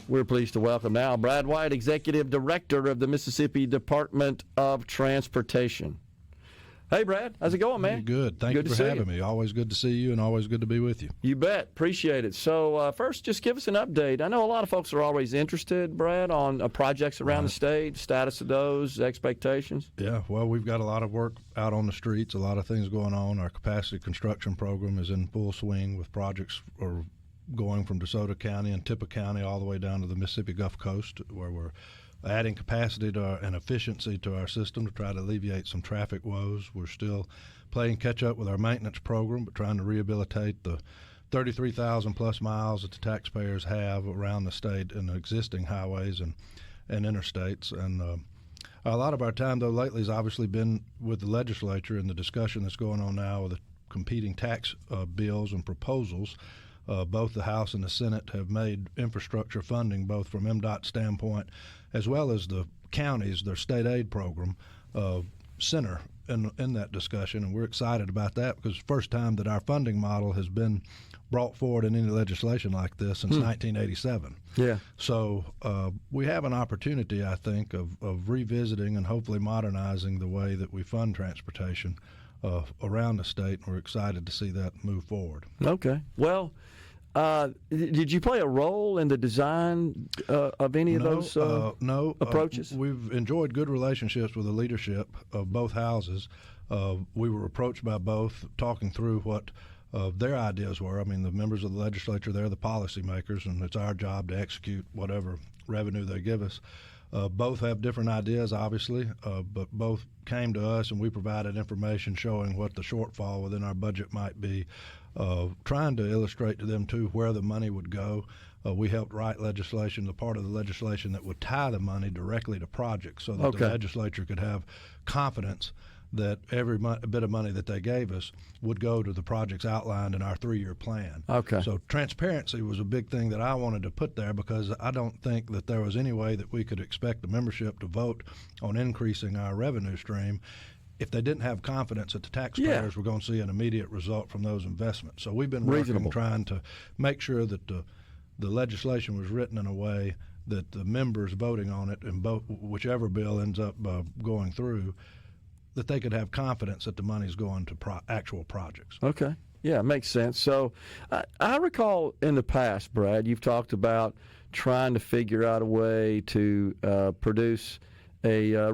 We're pleased to welcome now Brad White, Executive Director of the Mississippi Department of Transportation. Hey, Brad. How's it going, man? Good. Thank you for having me. Always good to see you and always good to be with you. You bet. Appreciate it. So first, just give us an update. I know a lot of folks are always interested, Brad, on projects around the state, status of those, expectations. Yeah, well, we've got a lot of work out on the streets, a lot of things going on. Our capacity construction program is in full swing with projects going from DeSoto County and Tippah County all the way down to the Mississippi Gulf Coast, where we're adding capacity and efficiency to our system to try to alleviate some traffic woes. We're still playing catch-up with our maintenance program, but trying to rehabilitate the 33,000 plus miles that the taxpayers have around the state in the existing highways and interstates. And a lot of our time, though, lately has obviously been with the legislature and the discussion that's going on now with the competing tax bills and proposals. Both the House and the Senate have made infrastructure funding, both from MDOT standpoint as well as the counties, their state aid program, center in that discussion. And we're excited about that because it's the first time that our funding model has been brought forward in any legislation like this since 1987. Yeah. So we have an opportunity, I think, of revisiting and hopefully modernizing the way that we fund transportation around the state, and we're excited to see that move forward. Okay. Well, did you play a role in the design of any of those approaches? We've enjoyed good relationships with the leadership of both houses. We were approached by both, talking through what their ideas were. I mean, the members of the legislature, they're the policymakers, and it's our job to execute whatever revenue they give us. Both have different ideas, obviously, but both came to us and we provided information showing what the shortfall within our budget might be, trying to illustrate to them, too, where the money would go. We helped write legislation, the part of the legislation that would tie the money directly to projects so that the legislature could have confidence that every bit of money that they gave us would go to the projects outlined in our 3-year plan. Okay. So transparency was a big thing that I wanted to put there because I don't think that there was any way that we could expect the membership to vote on increasing our revenue stream if they didn't have confidence that the taxpayers were going to see an immediate result from those investments. So we've been working trying to make sure that the legislation was written in a way that the members voting on it, and whichever bill ends up going through, that they could have confidence that the money's going to actual projects. Okay. Yeah, it makes sense. So I recall in the past, Brad, you've talked about trying to figure out a way to produce a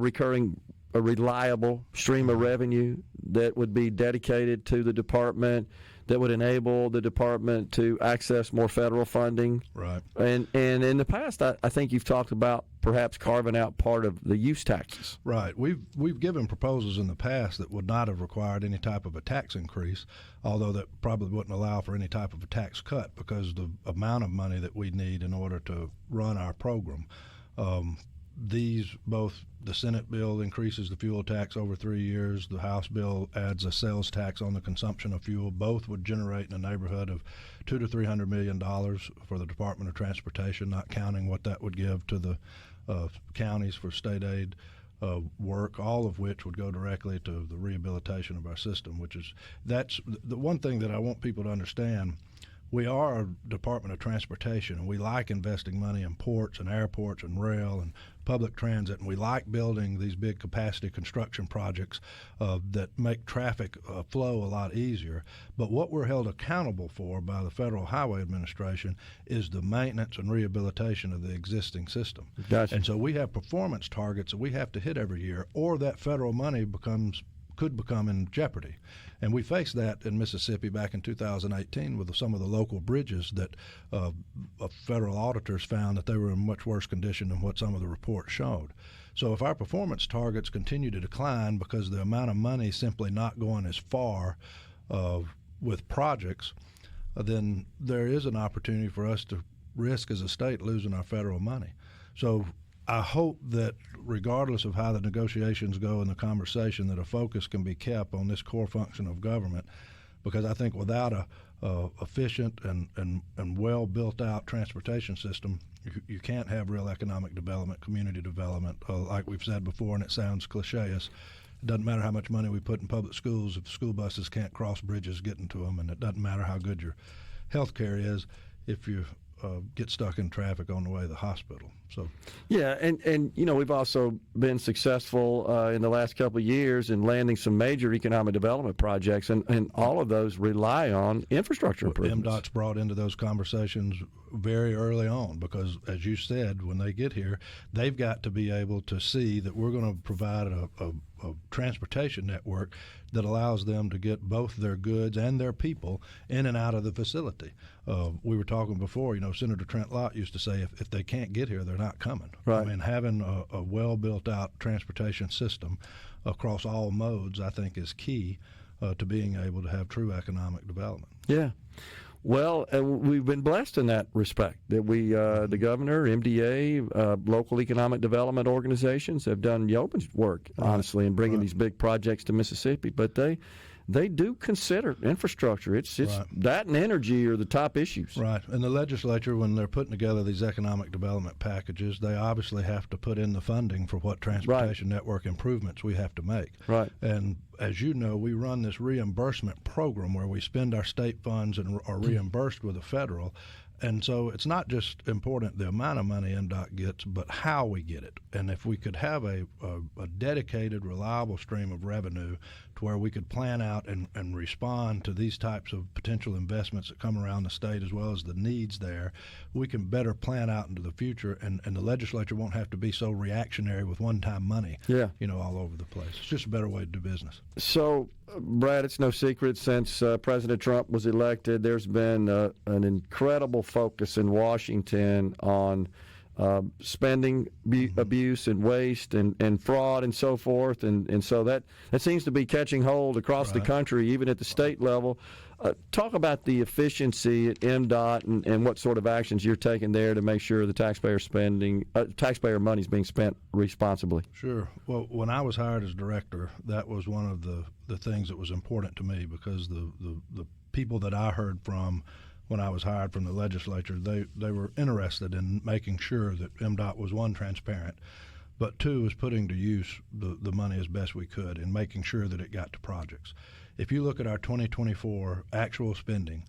reliable stream of revenue that would be dedicated to the department, that would enable the department to access more federal funding. Right. And in the past, I think you've talked about perhaps carving out part of the use taxes. Right. We've given proposals in the past that would not have required any type of a tax increase, although that probably wouldn't allow for any type of a tax cut because the amount of money that we need in order to run our program. Both the Senate bill increases the fuel tax over 3 years. The House bill adds a sales tax on the consumption of fuel. Both would generate in the neighborhood of $200 to $300 million for the Department of Transportation, not counting what that would give to the counties for state aid work, all of which would go directly to the rehabilitation of our system, that's the one thing that I want people to understand. We are a Department of Transportation, and we like investing money in ports and airports and rail and public transit, and we like building these big capacity construction projects that make traffic flow a lot easier. But what we're held accountable for by the Federal Highway Administration is the maintenance and rehabilitation of the existing system. Gotcha. And so we have performance targets that we have to hit every year, or that federal money could become in jeopardy. And we faced that in Mississippi back in 2018 with some of the local bridges that federal auditors found that they were in much worse condition than what some of the reports showed. So if our performance targets continue to decline because the amount of money simply not going as far with projects, then there is an opportunity for us to risk as a state losing our federal money. So I hope that regardless of how the negotiations go in the conversation, that a focus can be kept on this core function of government, because I think without a efficient and well built out transportation system, you can't have real economic development, community development. Like we've said before, and it sounds cliche, it doesn't matter how much money we put in public schools if school buses can't cross bridges getting to them, and it doesn't matter how good your health care is if you get stuck in traffic on the way to the hospital. So, yeah, and we've also been successful in the last couple of years in landing some major economic development projects, and all of those rely on infrastructure improvements. MDOT's brought into those conversations very early on because, as you said, when they get here, they've got to be able to see that we're going to provide a transportation network that allows them to get both their goods and their people in and out of the facility. We were talking before, Senator Trent Lott used to say if they can't get here, they're not coming. Right. I mean, having a well-built-out transportation system across all modes, I think, is key to being able to have true economic development. Yeah. Well, we've been blessed in that respect, that we, the governor, MDA, local economic development organizations have done yeoman's work, honestly, in bringing these big projects to Mississippi. But they do consider infrastructure. It's that and energy are the top issues. Right. And the legislature, when they're putting together these economic development packages, they obviously have to put in the funding for what transportation network improvements we have to make. Right. And as you know, we run this reimbursement program where we spend our state funds and are reimbursed with the federal. And so it's not just important the amount of money MDOT gets, but how we get it. And if we could have a dedicated, reliable stream of revenue to where we could plan out and respond to these types of potential investments that come around the state as well as the needs there, we can better plan out into the future, and the legislature won't have to be so reactionary with one-time money, all over the place. It's just a better way to do business. So, Brad, it's no secret since President Trump was elected, there's been an incredible focus in Washington on spending abuse and waste and fraud and so forth, and so that seems to be catching hold across the country, even at the state level. Talk about the efficiency at MDOT and what sort of actions you're taking there to make sure the taxpayer money is being spent responsibly. Sure. Well, when I was hired as director, that was one of the things that was important to me, because the people that I heard from when I was hired from the legislature, they were interested in making sure that MDOT was, one, transparent, but two, was putting to use the money as best we could and making sure that it got to projects. If you look at our 2024 actual spending,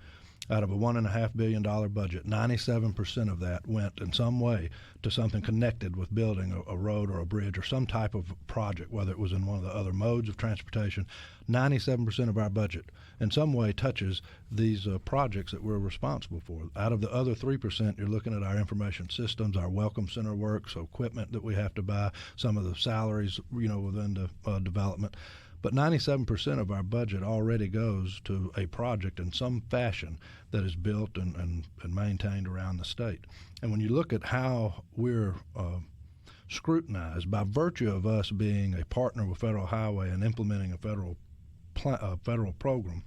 out of a $1.5 billion budget, 97% of that went in some way to something connected with building a road or a bridge or some type of project, whether it was in one of the other modes of transportation. 97% of our budget in some way touches these projects that we're responsible for. Out of the other 3%, you're looking at our information systems, our welcome center work, so equipment that we have to buy, some of the salaries, within the development. But 97% of our budget already goes to a project in some fashion that is built and maintained around the state. And when you look at how we're scrutinized, by virtue of us being a partner with Federal Highway and implementing a federal program,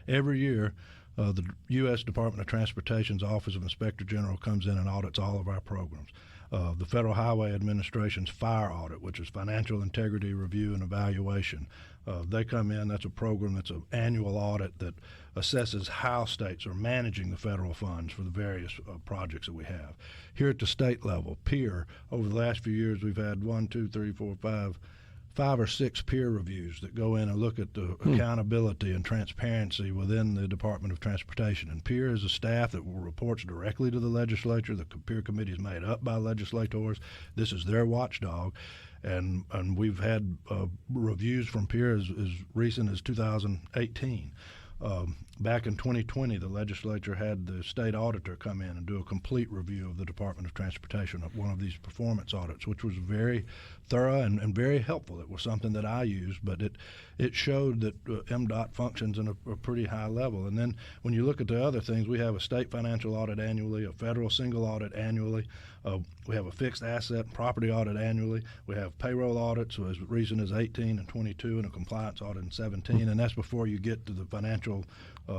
every year the U.S. Department of Transportation's Office of Inspector General comes in and audits all of our programs. The Federal Highway Administration's fire audit, which is financial integrity review and evaluation. They come in, that's a program that's an annual audit that assesses how states are managing the federal funds for the various projects that we have. Here at the state level, peer, over the last few years we've had 5 or 6 peer reviews that go in and look at the accountability and transparency within the Department of Transportation. And peer is a staff that reports directly to the legislature. The peer committee is made up by legislators. This is their watchdog. And we've had reviews from peer as recent as 2018. Back in 2020, the legislature had the state auditor come in and do a complete review of the Department of Transportation, one of these performance audits, which was very thorough and very helpful. It was something that I used, but it showed that MDOT functions in a pretty high level. And then when you look at the other things, we have a state financial audit annually, a federal single audit annually. We have a fixed asset and property audit annually. We have payroll audits as recent as 18 and 22, and a compliance audit in 17. And that's before you get to the financial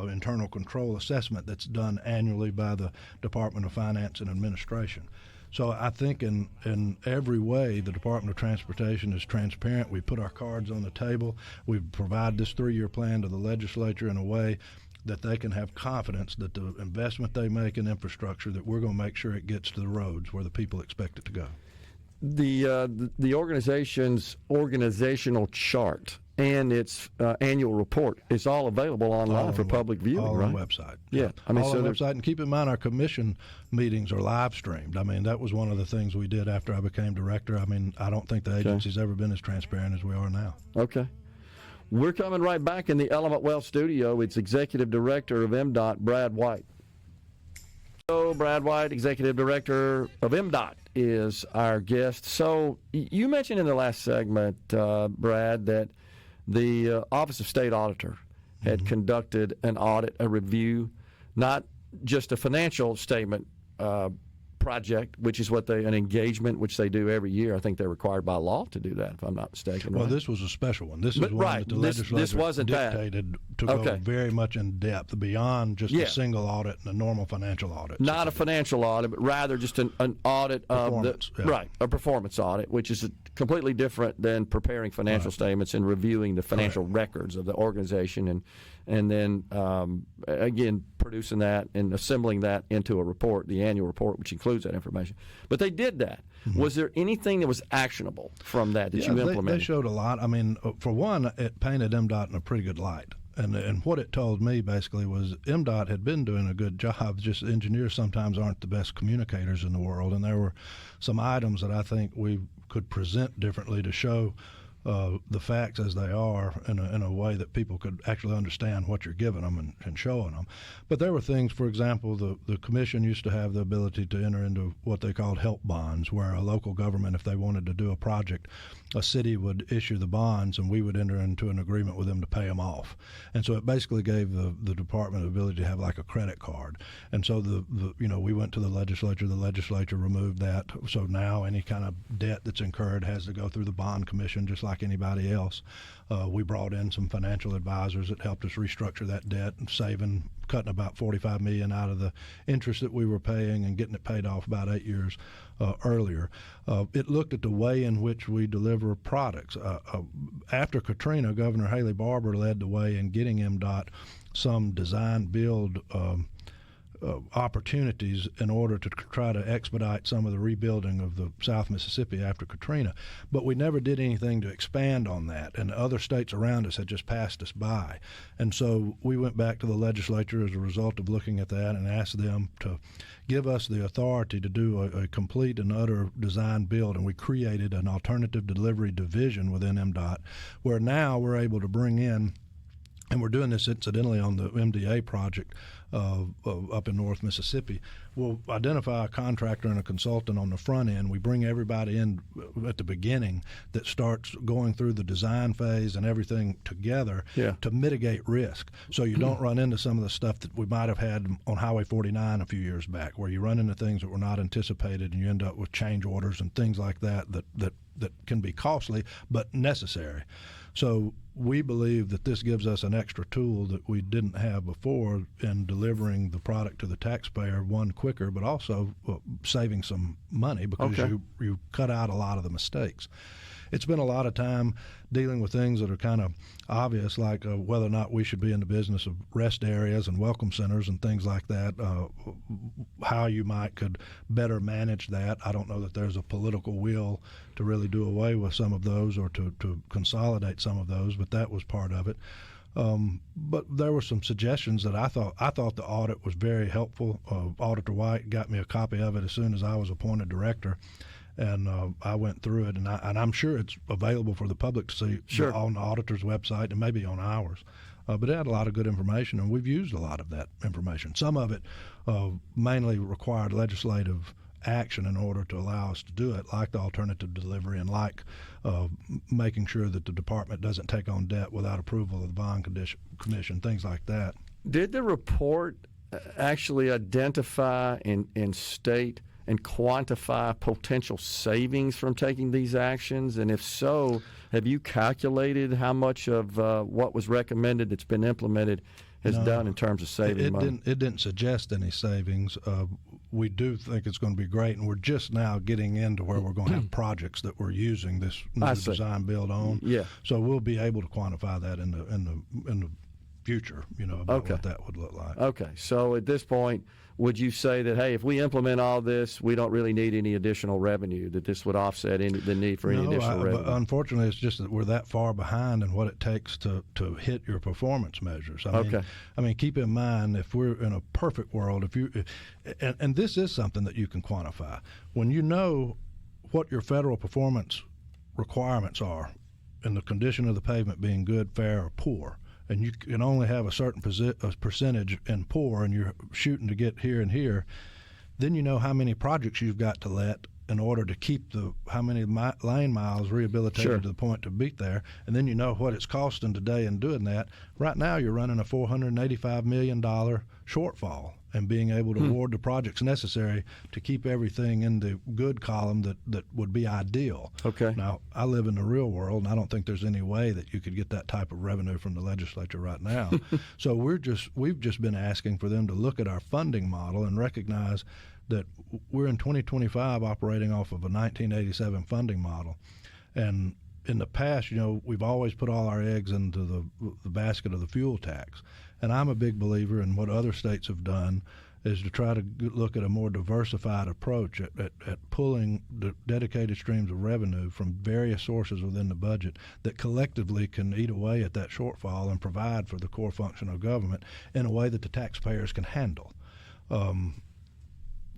internal control assessment that's done annually by the Department of Finance and Administration. So I think in every way the Department of Transportation is transparent. We put our cards on the table. We provide this 3-year plan to the legislature in a way that they can have confidence that the investment they make in infrastructure, that we're going to make sure it gets to the roads where the people expect it to go. The organization's organizational chart and its annual report is all available online for public viewing, all right? on the website. Yeah. I mean, all so on the there's- website. And keep in mind, our commission meetings are live streamed. I mean, that was one of the things we did after I became director. I mean, I don't think the agency's ever been as transparent as we are now. Okay. We're coming right back in the Element Wealth studio. It's Executive Director of MDOT, Brad White. So, Brad White, Executive Director of MDOT, is our guest. So, you mentioned in the last segment, Brad, that the Office of State Auditor had conducted an audit, a review, not just a financial statement project, which is what an engagement, which they do every year. I think they're required by law to do that, if I'm not mistaken. Well, right? This was a special one. This is one right. that the This legislature wasn't dictated to go very much in depth beyond just a single audit and a normal financial audit. Not a financial audit, but rather just an audit of a performance audit, which is completely different than preparing financial statements and reviewing the financial records of the organization, and then again producing that and assembling that into a report, the annual report, which includes that information. But they did that. Was there anything that was actionable from that you implemented? They showed a lot. I mean, for one, it painted MDOT in a pretty good light. And what it told me basically was MDOT had been doing a good job. Just engineers sometimes aren't the best communicators in the world, and there were some items that I think we could present differently to show the facts as they are in a way that people could actually understand what you're giving them and showing them. But there were things, for example, the commission used to have the ability to enter into what they called help bonds, where a local government, if they wanted to do a project, a city would issue the bonds and we would enter into an agreement with them to pay them off. And so it basically gave the department the ability to have like a credit card. And so we went to the legislature removed that. So now any kind of debt that's incurred has to go through the bond commission just like anybody else. We brought in some financial advisors that helped us restructure that debt and cutting about $45 million out of the interest that we were paying and getting it paid off about 8 years earlier. It looked at the way in which we deliver products. After Katrina, Governor Haley Barbour led the way in getting MDOT some design build opportunities in order to try to expedite some of the rebuilding of the South Mississippi after Katrina. But we never did anything to expand on that, and other states around us had just passed us by. And so we went back to the legislature as a result of looking at that and asked them to give us the authority to do a complete and utter design build, and we created an alternative delivery division within MDOT, where now we're able to bring in, and we're doing this incidentally on the MDA project up in North Mississippi. We'll identify a contractor and a consultant on the front end. We bring everybody in at the beginning that starts going through the design phase and everything together to mitigate risk. So you don't run into some of the stuff that we might have had on Highway 49 a few years back, where you run into things that were not anticipated and you end up with change orders and things like that can be costly but necessary. So we believe that this gives us an extra tool that we didn't have before in delivering the product to the taxpayer, one, quicker, but also saving some money because you cut out a lot of the mistakes. It's been a lot of time dealing with things that are kind of obvious, like whether or not we should be in the business of rest areas and welcome centers and things like that, how you could better manage that. I don't know that there's a political will to really do away with some of those or to consolidate some of those, but that was part of it. But there were some suggestions that I thought the audit was very helpful. Auditor White got me a copy of it as soon as I was appointed director. And I went through it, and I'm sure it's available for the public to see on the auditor's website and maybe on ours. But it had a lot of good information, and we've used a lot of that information. Some of it mainly required legislative action in order to allow us to do it, like the alternative delivery and like making sure that the department doesn't take on debt without approval of the bond commission, things like that. Did the report actually identify and state and quantify potential savings from taking these actions? And if so, have you calculated how much of what was recommended that's been implemented has done in terms of saving money? It didn't suggest any savings. We do think it's going to be great, and we're just now getting into where we're going to have projects that we're using this new design build on. Yeah. So we'll be able to quantify that in the future, about what that would look like. Okay. So at this point, would you say that, hey, if we implement all this, we don't really need any additional revenue, that this would offset the need for any additional revenue? But unfortunately, it's just that we're that far behind in what it takes to hit your performance measures. I mean, keep in mind, if we're in a perfect world, and this is something that you can quantify, when you know what your federal performance requirements are and the condition of the pavement being good, fair, or poor, and you can only have a certain percentage in poor, and you're shooting to get here and here, then you know how many projects you've got to let in order to keep how many lane miles rehabilitated to the point to beat there, and then you know what it's costing today in doing that. Right now, you're running a $485 million shortfall and being able to award the projects necessary to keep everything in the good column that would be ideal. Okay. Now, I live in the real world, and I don't think there's any way that you could get that type of revenue from the legislature right now. So we've just been asking for them to look at our funding model and recognize that we're in 2025 operating off of a 1987 funding model. And in the past, we've always put all our eggs into the basket of the fuel tax. And I'm a big believer in what other states have done is to try to look at a more diversified approach at pulling the dedicated streams of revenue from various sources within the budget that collectively can eat away at that shortfall and provide for the core function of government in a way that the taxpayers can handle.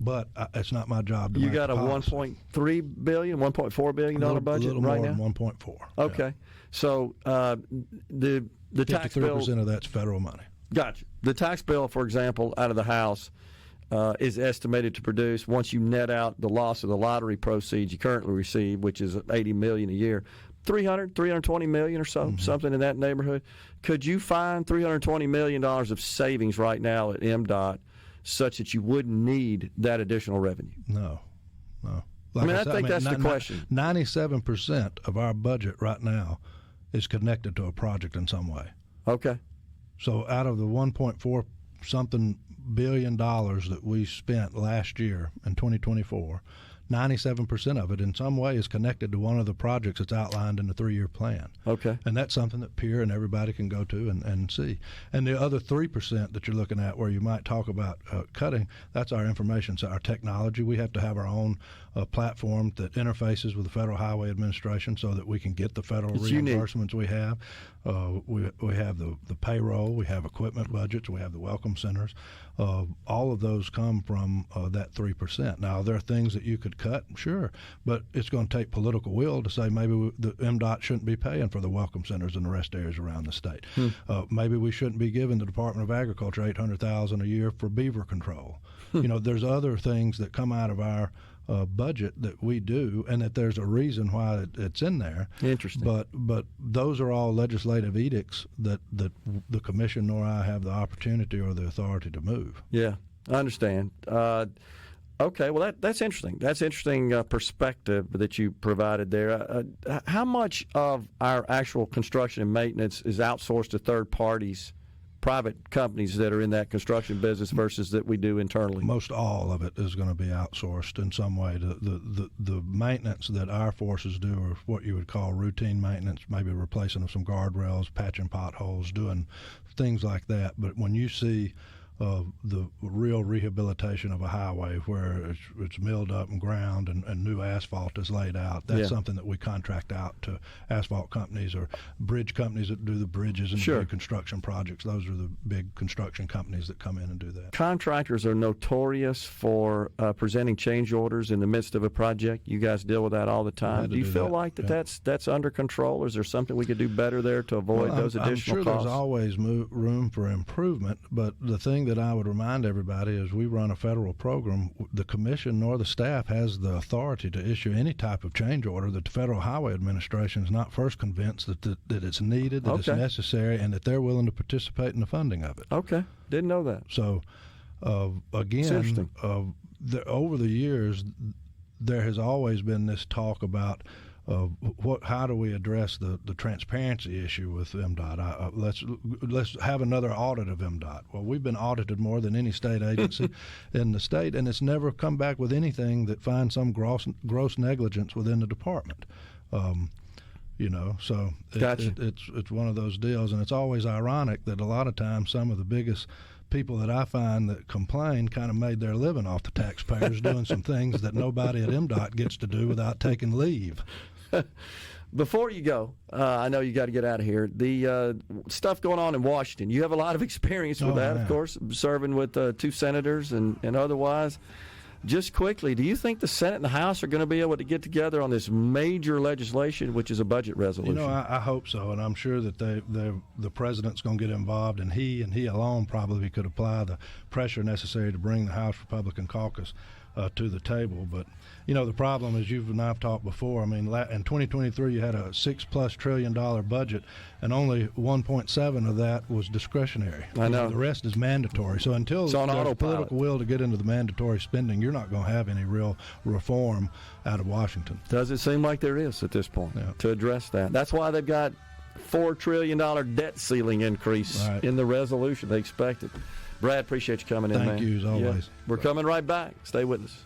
But it's not my job to You make got a policy. $1.3 billion, $1.4 billion budget a little right more now? than 1.4. Okay. Yeah. So the tax bill. 53% of that's federal money. Gotcha. The tax bill, for example, out of the House is estimated to produce, once you net out the loss of the lottery proceeds you currently receive, which is $80 million a year, $320 million or so, something in that neighborhood. Could you find $320 million of savings right now at MDOT such that you wouldn't need that additional revenue? No. Like I think that's the question. 97% of our budget right now is connected to a project in some way. Okay. So out of the $1.4 something billion that we spent last year in 2024, 97% of it in some way is connected to one of the projects that's outlined in the 3-year plan. Okay. And that's something that peer and everybody can go to and see. And the other 3% that you're looking at where you might talk about cutting, that's our information, so our technology. We have to have our own platform that interfaces with the Federal Highway Administration so that we can get the federal reimbursements we have. We have the payroll, we have equipment budgets, we have the welcome centers. All of those come from that 3%. Now, there are things that you could cut, sure, but it's going to take political will to say maybe the MDOT shouldn't be paying for the welcome centers and the rest areas around the state. Maybe we shouldn't be giving the Department of Agriculture $800,000 a year for beaver control. There's other things that come out of our budget that we do, and that there's a reason why it's in there. Interesting. But those are all legislative edicts that the commission nor I have the opportunity or the authority to move. Yeah, I understand. Okay, well that's interesting. That's interesting perspective that you provided there. How much of our actual construction and maintenance is outsourced to third parties, private companies that are in that construction business versus that we do internally? Most all of it is going to be outsourced in some way. The maintenance that our forces do are what you would call routine maintenance, maybe replacing some guardrails, patching potholes, doing things like that. But when you see the real rehabilitation of a highway where it's milled up and ground and new asphalt is laid out, that's something that we contract out to asphalt companies or bridge companies that do the bridges and the big construction projects. Those are the big construction companies that come in and do that. Contractors are notorious for presenting change orders in the midst of a project. You guys deal with that all the time. Do you feel like that's under control, or is there something we could do better there to avoid those additional costs? I'm sure there's always room for improvement, but the thing that I would remind everybody is we run a federal program. The commission nor the staff has the authority to issue any type of change order that the Federal Highway Administration is not first convinced that it's needed, that it's necessary, and that they're willing to participate in the funding of it. Okay. Didn't know that. So, again, over the years, there has always been this talk about how do we address the transparency issue with MDOT? Let's have another audit of MDOT. Well, we've been audited more than any state agency in the state, and it's never come back with anything that finds some gross negligence within the department. So Gotcha. it's one of those deals, and it's always ironic that a lot of times some of the biggest people that I find that complain kind of made their living off the taxpayers doing some things that nobody at MDOT gets to do without taking leave. Before you go, I know you got to get out of here. The stuff going on in Washington, you have a lot of experience with that, of course, serving with 2 senators and otherwise. Just quickly, do you think the Senate and the House are going to be able to get together on this major legislation, which is a budget resolution? I hope so, and I'm sure that the president's going to get involved, and he alone probably could apply the pressure necessary to bring the House Republican caucus to the table. But the problem is, you and I've talked before. I mean, in 2023 you had a $6+ trillion budget, and only 1.7 of that was discretionary. I know. The rest is mandatory. So until there's a political will to get into the mandatory spending, you're not going to have any real reform out of Washington. Doesn't seem like there is at this point to address that. That's why they've got $4 trillion debt ceiling increase in the resolution they expected. Brad, appreciate you coming in, man. Thank you, as always. We're coming right back. Stay with us.